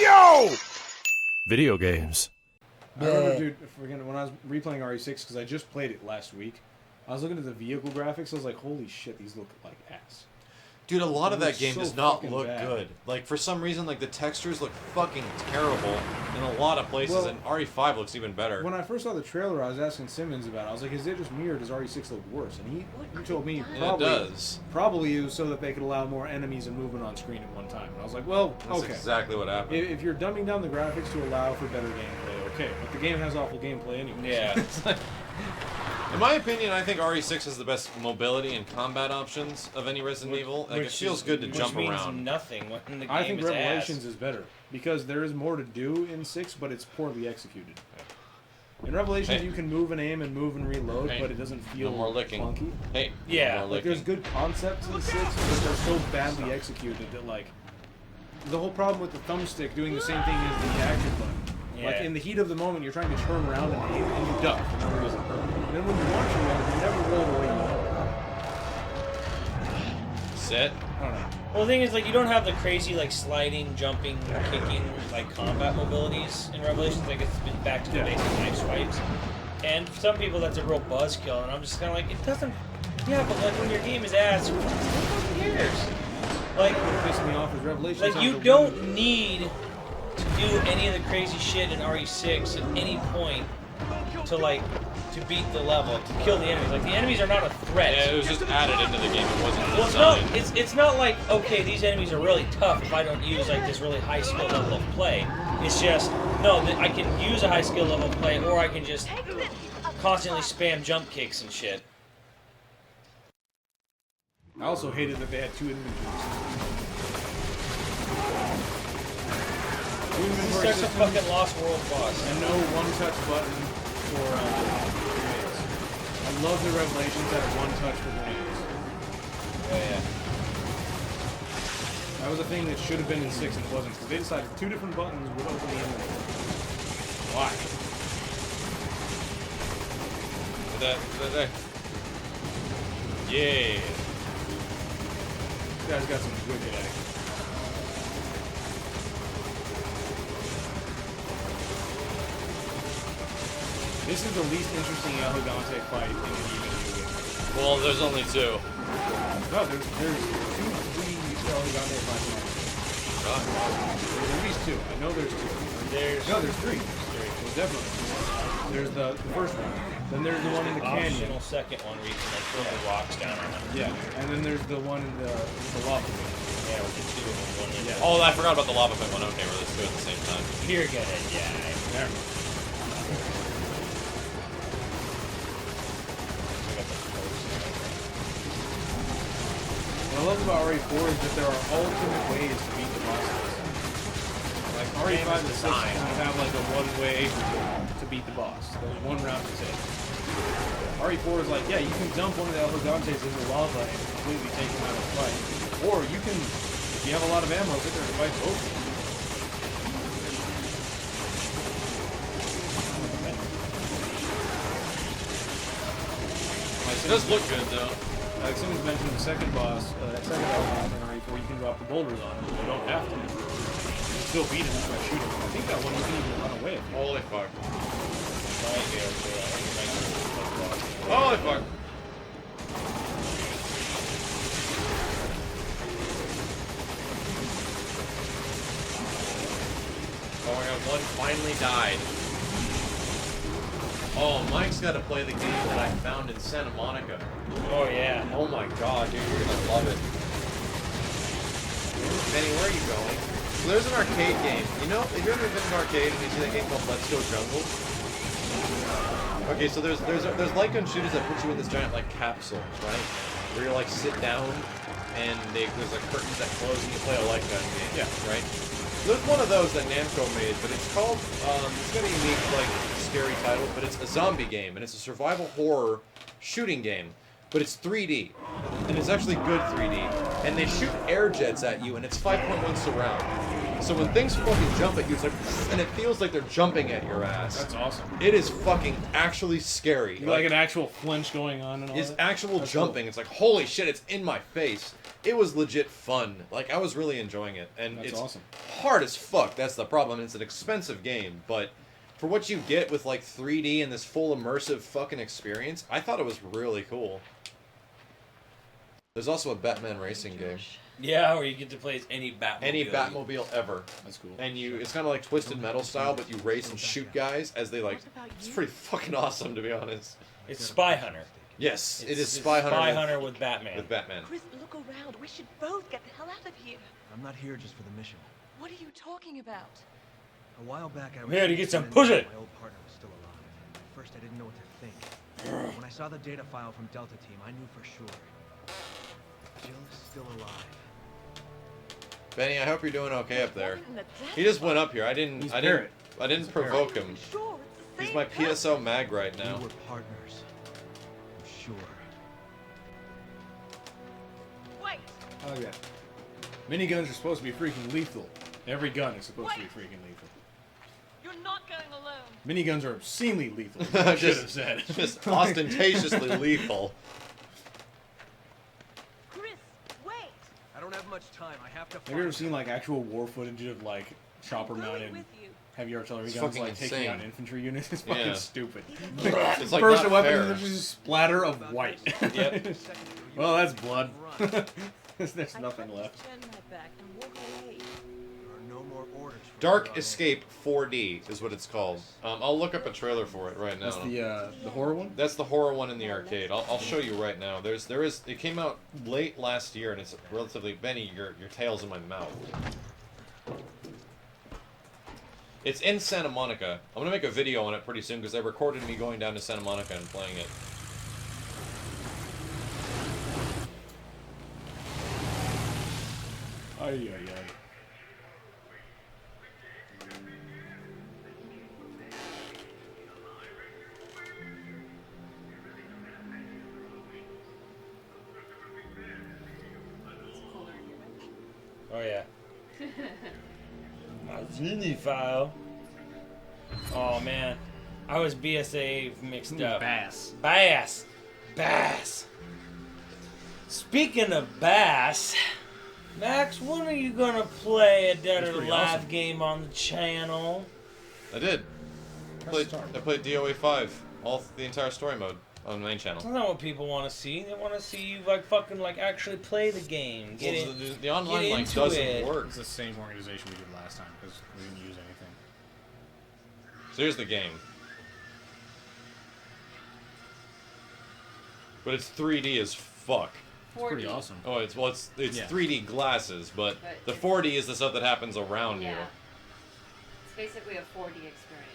Yo! Video games. I remember, dude, when I was replaying RE6, because I just played it last week, I was looking at the vehicle graphics, I was like, holy shit, these look like ass. Dude, a lot of that game so does not fucking look bad. good. Like, for some reason, like, the textures look fucking terrible in a lot of places, Well, and RE5 looks even better. When I first saw the trailer, I was asking Simmons about it. I was like, is it just me, or does RE6 look worse? And he told me probably, it does. Probably it was so that they could allow more enemies and movement on screen at one time. And I was like, well, That's okay. exactly what happened. If you're dumbing down the graphics to allow for better gameplay, okay. But the game has awful gameplay anyway. Yeah. In my opinion, I think RE6 has the best mobility and combat options of any Resident Evil. Like, it feels good to jump which around. means nothing when the game I think is Revelations ass. is better because there is more to do in 6, but it's poorly executed. In Revelations, Hey. you can move and aim and move and reload, Hey. but it doesn't feel No more licking. clunky. Hey, Yeah. no more Like, there's licking. good concepts in 6, but they're so badly executed that, like, the whole problem with the thumbstick doing the same thing as the action button. Like, Yeah. in the heat of the moment, you're trying to turn around and aim, and you duck for no reason. And then when you want to run, you never roll the way you want. Sit. I don't know. Well, the thing is, like, you don't have the crazy, like, sliding, jumping, kicking, like, combat mobilities in Revelations. Like, it's been back to the basic knife swipes. And for some people, that's a real buzzkill, and I'm just kind of like, it doesn't... Yeah, but, like, when your game is ass, who fucking cares? Like, What pissed me off is Revelations. like, you don't need to do any of the crazy shit in RE6 at any point to, like, to beat the level, to kill the enemies. Like, the enemies are not a threat. Yeah, it was just added into the game. It wasn't Well, designed. it's not like, okay, these enemies are really tough if I don't use like this really high skill level of play. It's just, no, I can use a high skill level of play, or I can just constantly spam jump kicks and shit. I also hated that they had two inventories. Two It's inventory such a systems fucking Lost World boss. and no one-touch button for grenades. I love the Revelations that are one-touch for grenades. Oh yeah. That was a thing that should have been in 6 and it wasn't, because they decided two different buttons would open the inventory. Why? Yeah. This guy's got some wicked action. This is the least interesting El Gigante fight in any video game. Well, there's only two. No, there's 2, 3 El Gigante fights in There's at least 2. I know there's 2. No, there's 3. There's definitely 2. There's the first one. Then there's the one in the canyon. Optional second one where you can like throw the rocks down on them. Yeah, and then there's the one in the lava pit. Yeah, with the two of them going in. Yeah. Oh, I forgot about the lava pit one. Okay, we're let's do it at the same time. Here, get it. Yeah. There. What I love about RE4 is that there are alternate ways to beat the bosses. Like RE5 and 6 kind of have like a one way to beat the boss. There's one route to take. RE4 is like, yeah, you can dump one of the El Gigantes in the lava and completely take him out of the fight. Or you can, if you have a lot of ammo, sit there and fight both of them. It does look good though. Like someone's mentioned the second boss, second element in RE4, you can drop the boulders on him, but you don't have to. You can still beat him by shooting him. I think that one you can even run away. Holy fuck. Right here, so I think it might be the boss. Holy fuck. Oh my god, one finally died. Oh, Mike's got to play the game that I found in Santa Monica. Oh yeah. Oh my god, dude, you're gonna love it. Benny, where are you going? So there's an arcade game. You know, have you ever been to an arcade and you see that game called Let's Go Jungle? Okay, so there's light gun shooters that put you in this giant like capsule, right? Where you're like sit down and there's like curtains that close and you play a light gun game. Yeah, right? There's one of those that Namco made, but it's called it's got a unique like scary title, but it's a zombie game and it's a survival horror shooting game. But it's 3D, and it's actually good 3D. And they shoot air jets at you, and it's 5.1 surround. So when things fucking jump at you, it's like, and it feels like they're jumping at your ass. That's awesome. It is fucking actually scary. Like an actual flinch going on and all It's that? actual That's jumping. cool. It's like, holy shit, it's in my face. It was legit fun. Like, I was really enjoying it. And That's it's awesome. hard as fuck. That's the problem. It's an expensive game, but for what you get with, like, 3D and this full immersive fucking experience, I thought it was really cool. There's also a Batman racing game. Yeah, where you get to play as any Batmobile. Any Batmobile ever. That's cool. And it's kind of like Twisted Metal style, but you race and shoot guys as they, like... It's pretty fucking awesome, to be honest. It's Spy Hunter. Yes, it is It's Spy Hunter. Spy Hunter with Batman. With Batman. Chris, look around. We should both get the hell out of here. I'm not here just for the mission. What are you talking about? A while back, I was Here to get some convinced pussy. my old partner was still alive. At first, I didn't know what to think. When I saw the data file from Delta Team, I knew for sure. Jill is still alive. Benny, I hope you're doing okay up there. What in the death He just went up here. I didn't Parrot. provoke him. Sure, it's the He's same my person. PSO mag right now. We were partners. I'm sure. Wait, Oh, yeah. Miniguns are supposed to be freaking lethal. Every gun is supposed to be freaking lethal. you're not going alone. Miniguns are obscenely lethal. I should have said. Just ostentatiously lethal. Chris, wait. I don't have much time. I have to Have you ever seen like actual war footage of like chopper I'm going mounted with you. heavy artillery It's guns fucking like taking insane. out infantry units? It's fucking Yeah. stupid. It's like First not weapon fair. is just a splatter of white. Yep. Well, that's blood. Run. There's I nothing can't left. just turn my back and walk away. There are no more orders. from Dark above. Escape 4D is what it's called. I'll look up a trailer for it right now. That's the horror one. That's the horror one in the arcade. I'll show you right now. It came out late last year and it's relatively Benny, your tail's in my mouth. It's in Santa Monica. I'm gonna make a video on it pretty soon because they recorded me going down to Santa Monica and playing it. Ay, ay, ay. Oh yeah. My Zini file. Oh man, I was BSA mixed up. Bass. Bass. Speaking of Bass, Max, when are you gonna play a Dead That's or pretty Alive awesome. game on the channel? I did. Press start. I played DOA 5, the entire story mode on the main channel. That's not what people want to see. They want to see you like fucking like actually play the game. Get Well, it. the online get like into doesn't it. work. It's the same organization we did last time because we didn't use anything. So here's the game. But it's 3D as fuck. It's pretty awesome. Oh, it's Yeah. 3D glasses, but But the it's- 4D is the stuff that happens around you. Yeah. It's basically a 4D experience.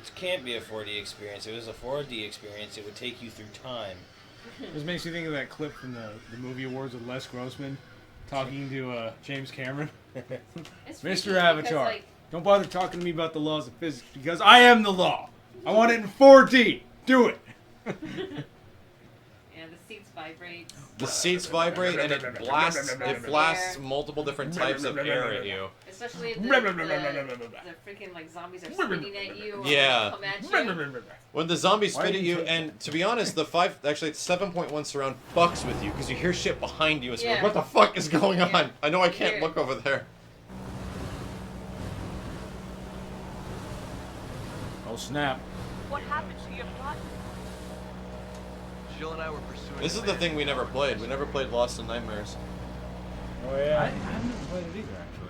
It can't be a 4D experience. If it was a 4D experience, it would take you through time. This makes me think of that clip from the movie awards with Les Grossman talking to James Cameron. It's freaky Mr. because, Avatar, like, don't bother talking to me about the laws of physics because I am the law. I want it in 4D. Do it. yeah, the seats vibrate. The seats vibrate and it blasts multiple different types of air at you. Especially if the freaking like zombies are spitting at you or Yeah. come at you. When the zombies Why spit do at you you, take and to be honest, the 7.1 surround fucks with you because you hear shit behind you. It's like, Yeah. what the fuck is going on? Yeah. I know I can't Weird. look over there. Oh snap! What happened to your partner? Jill and I were pursuing. This is the thing we never played. We never played Lost in Nightmares. Oh I yeah. have never played it either, actually.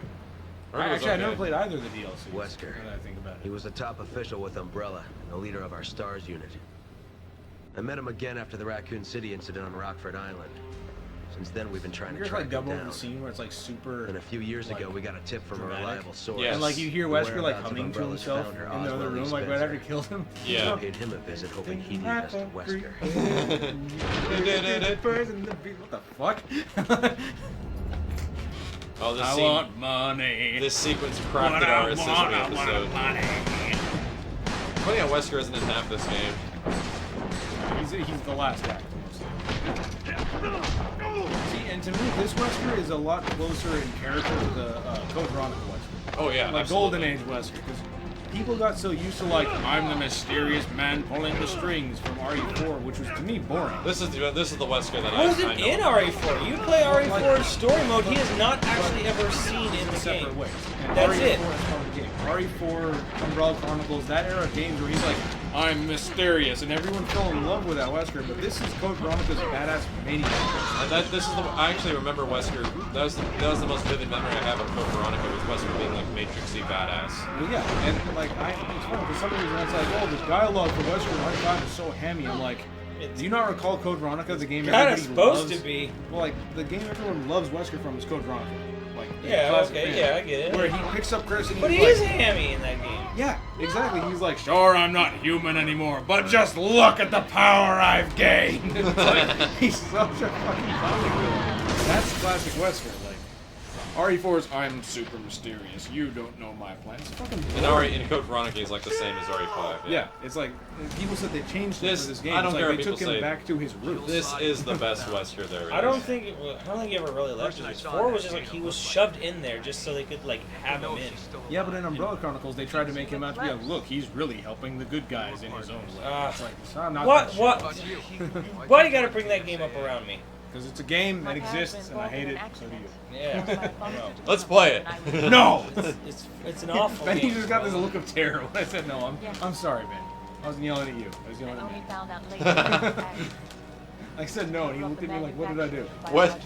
Heard it was I never okay. played either of the DLCs. Wesker. Now that I think about He it. was the top official with Umbrella and the leader of our STARS unit. I met him again after the Raccoon City incident on Rockford Island. Since then, we've been trying to Here's track like him double down. the scene where it's like super. And a few years like, ago, we got a tip from dramatic. a reliable source. Yes. And like you hear The Wesker like whereabouts of humming to Umbrella's himself founder, in the other Oswald room, Lee like right after he Spencer. kills him. Yeah. I paid him a visit, hoping he'd invest Wesker. What the fuck? Oh, this I scene, want money. this sequence crafted our Accessory episode. Funny how Wesker isn't in half this game. He's the last act. See, and to me, this Wesker is a lot closer in character to the Code Veronica Wesker. Oh yeah, like absolutely. Golden Age Wesker, because people got so used to like I'm the mysterious man pulling the strings from RE4, which was to me boring. This is the Wesker that He wasn't I know. in RE4. You play RE4's story mode, he is not actually ever seen in the Separate game. ways. And That's RE4 it. is part of the game. RE4, Umbrella Chronicles, that era of games where he's like, I'm mysterious, and everyone fell in love with that Wesker. But this is Code Veronica's badass maniac. This is the. I actually remember Wesker. That was the most vivid memory I have of Code Veronica was Wesker being like Matrixy badass. Well, yeah, and like it's funny for some reason it's like, oh, the dialogue for Wesker and RE5 is so hammy. I'm like, do you not recall Code Veronica, the game Kinda everybody supposed loves? to be. Well, like the game everyone loves Wesker from is Code Veronica. Like Yeah, classic okay, fan. yeah, I get it. Where he picks up Chris and But he's he like, is hammy in that game. yeah, exactly. He's like, sure, I'm not human anymore, but just look at the power I've gained. It's like, he's such a fucking comic villain. That's classic Wesker. Like, RE4's I'm super mysterious. You don't know my plans. It's fucking boring. In Code Veronica is like the same as RE5. Yeah, it's like people said they changed it for this game. I don't It's care like what they took people him say. back to his roots. This is the best Wesker there is. I don't think he ever really left it. 4 was just like he was shoved in there just so they could like have him in. Yeah, but in Umbrella Chronicles, they tried to make him out to be like, look, he's really helping the good guys in his own way. It's like, it's not What? that What? Why do you gotta bring that game up around me? Because it's a game that exists, and I hate it, so do you. Yeah. No. Let's play it. No! It's an awful Benny game. just got this look of terror when I said no. I'm sorry, Ben. I wasn't yelling at you. I was yelling at Ben. I said no, and he looked at me like, what did I do?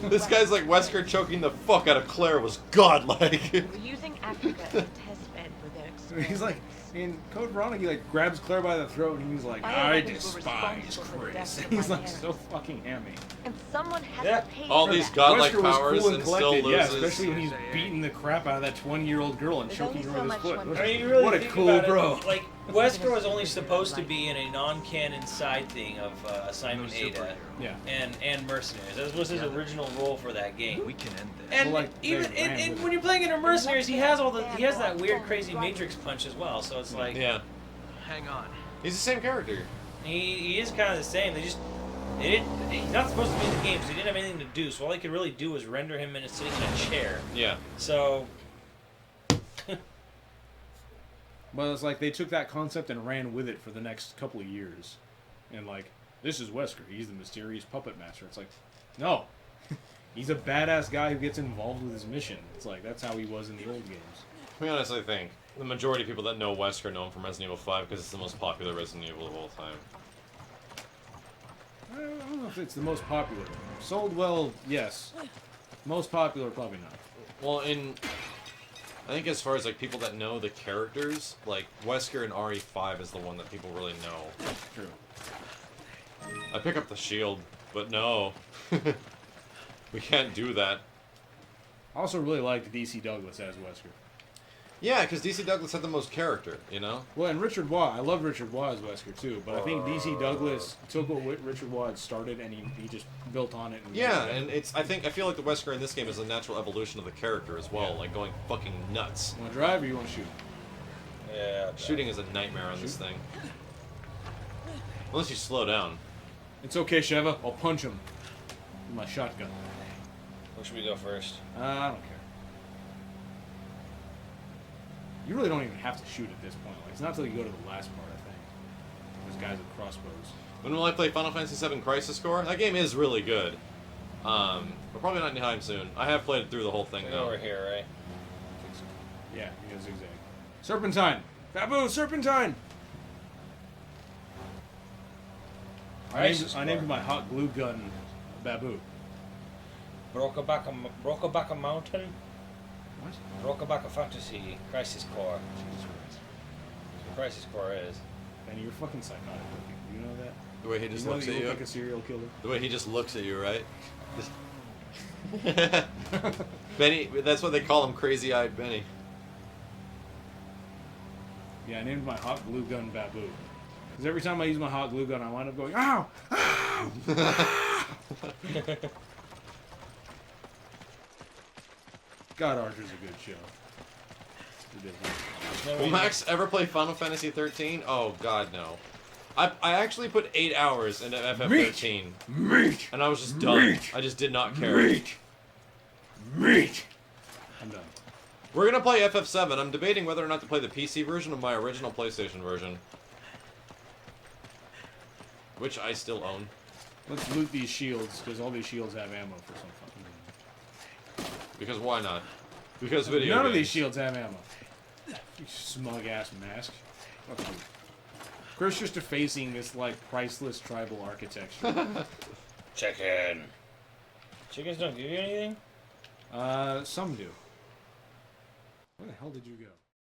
This guy's like Wesker choking the fuck out of Claire was godlike. We're using Africa as a test bed for their experiments. He's like, in Code Veronica, he like grabs Claire by the throat, and he's like, I despise Chris. He's like so fucking hammy. And someone has Yeah. to pay All for these that. godlike Wesker was powers cool and and still collected, yeah, loses. especially when he's beating the crap out of that 20-year-old girl and There's choking her only with his so foot. much I mean, you really What a think cool about bro. It, like, Wesker was only supposed to be in a non-canon side thing of Simon Ada Yeah. and Mercenaries. That was his original role for that game. We can end this. And So, like, they even ran and with when you're playing in Mercenaries, he has that weird, crazy Matrix punch as well. So it's like Yeah, Hang on. he's the same character. he is kind of the same. He's not supposed to be in the game, so he didn't have anything to do. So all they could really do was render him sitting in a chair. Yeah. So But it's like they took that concept and ran with it for the next couple of years. And like, this is Wesker. He's the mysterious puppet master. It's like, no. He's a badass guy who gets involved with his mission. It's like, that's how he was in the old games. To be honest, I think the majority of people that know Wesker know him from Resident Evil 5 because it's the most popular Resident Evil of all time. I don't know if it's the most popular. Sold well, yes. Most popular, probably not. Well, I think as far as like people that know the characters, like Wesker and RE5 is the one that people really know. True. I pick up the shield, but no. We can't do that. I also really liked DC Douglas as Wesker. Yeah, because DC Douglas had the most character, you know? Well, and Richard Waugh, I love Richard Waugh as Wesker too, but I think DC Douglas took what Richard Waugh had started and he just built on it. And Yeah, and I feel like the Wesker in this game is a natural evolution of the character as well, like going fucking nuts. You want to drive or you want to shoot? yeah, Shooting is a nightmare on this thing. Unless you slow down. It's okay, Sheva. I'll punch him with my shotgun. Where should we go first? I don't care. You really don't even have to shoot at this point. Like, it's not until you go to the last part, I think. There's guys with crossbows. When will I play Final Fantasy VII Crisis Core? That game is really good. But probably not anytime soon. I have played through the whole thing though. Over here, right? I think so. Yeah, you go zigzag. Serpentine! Babu, Serpentine! I named my hot glue gun Babu. Brokabaka Mountain, What? Brokabaka Fantasy, Crisis Core. Crisis Core is. Benny, you're fucking psychotic looking. You know that? The way he just you know looks that at you you. look like a serial killer? The way he just looks at you, right? Benny, that's what they call him, crazy-eyed Benny. Yeah, I named my hot glue gun Babu. Because every time I use my hot glue gun, I wind up going, ow! Ow! God, Archer's a good show. It is. Will Max ever play Final Fantasy 13? Oh God, no. I actually put 8 hours into FF13, Meat! and I was just done. Meat! I just did not care. Meat! Meat! I'm done. We're gonna play FF7. I'm debating whether or not to play the PC version of my original PlayStation version. Which I still own. Let's loot these shields, because all these shields have ammo for some fucking reason. Because why not? Because video None of games. these shields have ammo. You smug-ass mask. Fuck you. Chris just defacing this, like, priceless tribal architecture. Chicken. Chickens don't give you anything? Some do. Where the hell did you go?